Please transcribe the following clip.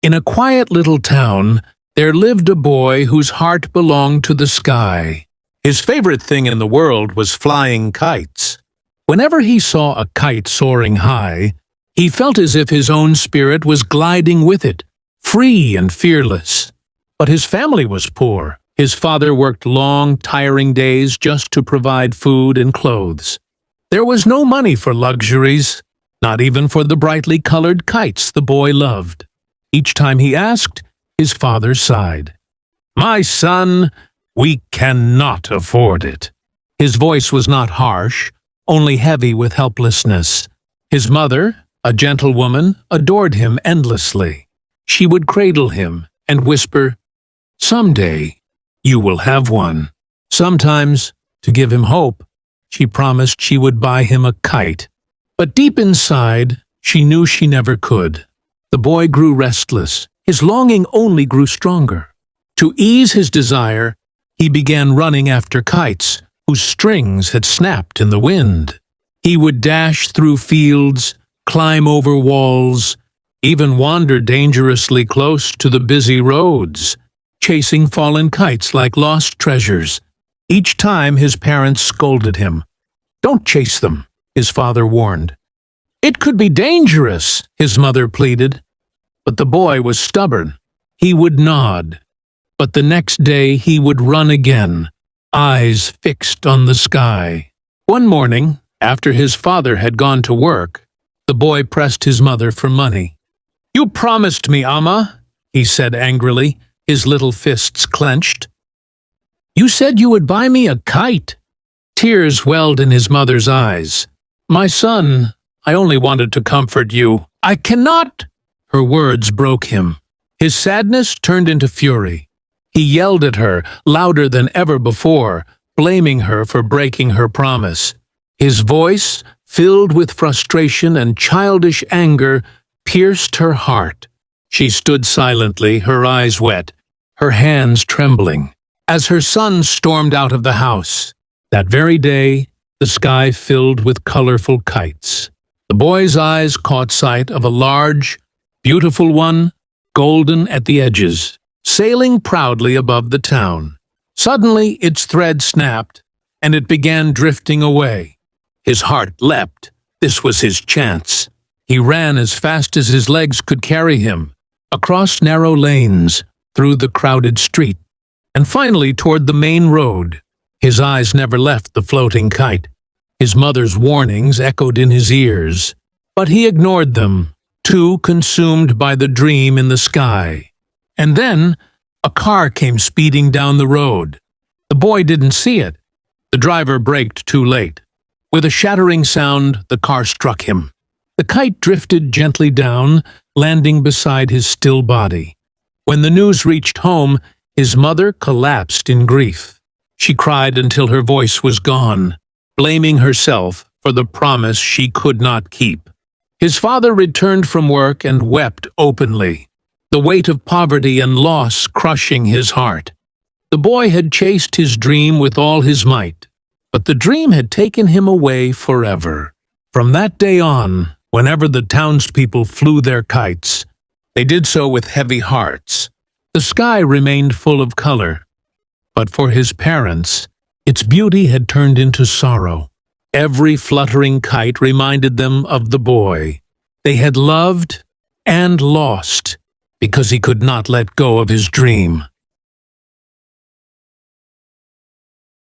In a quiet little town, there lived a boy whose heart belonged to the sky. His favorite thing in the world was flying kites. Whenever he saw a kite soaring high, he felt as if his own spirit was gliding with it, free and fearless. But his family was poor. His father worked long, tiring days just to provide food and clothes. There was no money for luxuries, not even for the brightly colored kites the boy loved. Each time he asked, his father sighed. "My son, we cannot afford it." His voice was not harsh, only heavy with helplessness. His mother, a gentle woman, adored him endlessly. She would cradle him and whisper, "Someday you will have one." Sometimes, to give him hope, she promised she would buy him a kite. But deep inside, she knew she never could. The boy grew restless. His longing only grew stronger. To ease his desire, he began running after kites whose strings had snapped in the wind. He would dash through fields, climb over walls, even wander dangerously close to the busy roads, chasing fallen kites like lost treasures. Each time his parents scolded him. "Don't chase them," his father warned. "It could be dangerous," his mother pleaded. But the boy was stubborn. He would nod. But the next day he would run again, eyes fixed on the sky. One morning, after his father had gone to work, the boy pressed his mother for money. "You promised me, Amma," he said angrily, his little fists clenched. "You said you would buy me a kite." Tears welled in his mother's eyes. "My son, I only wanted to comfort you." "I cannot!" Her words broke him. His sadness turned into fury. He yelled at her, louder than ever before, blaming her for breaking her promise. His voice, filled with frustration and childish anger, pierced her heart. She stood silently, her eyes wet, her hands trembling, as her son stormed out of the house. That very day, the sky filled with colorful kites. The boy's eyes caught sight of a large, beautiful one, golden at the edges, sailing proudly above the town. Suddenly its thread snapped, and it began drifting away. His heart leapt. This was his chance. He ran as fast as his legs could carry him, across narrow lanes, through the crowded street, and finally toward the main road. His eyes never left the floating kite. His mother's warnings echoed in his ears, but he ignored them, too consumed by the dream in the sky. And then a car came speeding down the road. The boy didn't see it. The driver braked too late. With a shattering sound, the car struck him. The kite drifted gently down, landing beside his still body. When the news reached home, his mother collapsed in grief. She cried until her voice was gone, blaming herself for the promise she could not keep. His father returned from work and wept openly, the weight of poverty and loss crushing his heart. The boy had chased his dream with all his might, but the dream had taken him away forever. From that day on, whenever the townspeople flew their kites, they did so with heavy hearts. The sky remained full of color, but for his parents, its beauty had turned into sorrow. Every fluttering kite reminded them of the boy they had loved and lost because he could not let go of his dream.